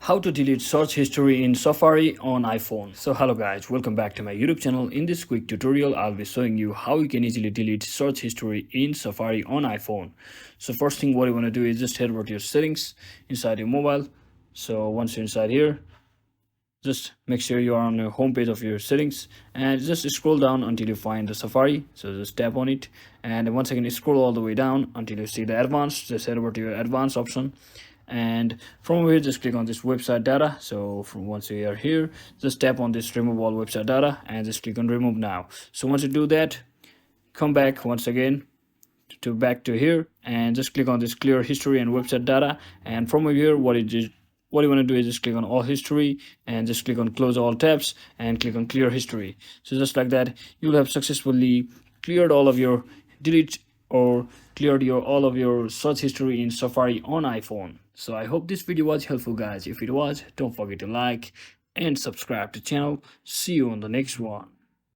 How to delete search history in Safari on iPhone. So hello guys, welcome back to my YouTube channel. In this quick tutorial I'll be showing you how you can easily delete search history in Safari on iPhone. So first thing what you want to do is just head over to your settings inside your mobile. So once you're inside here, just make sure you are on the home page of your settings and just scroll down until you find the Safari. So just tap on it, and once again scroll all the way down until you see the advanced. Just head over to your advanced option, and from here just click on this website data. So once you are here, just tap on this remove all website data and just click on remove now. So once you do that, come back once again to back to here and just click on this clear history and website data, and from here what you want to do is just click on all history and just click on close all tabs and click on clear history. So just like that, you'll have successfully cleared all of your delete or cleared your all of your search history in Safari on iPhone. So I hope this video was helpful guys. If it was, don't forget to like and subscribe to the channel. See you on the next one.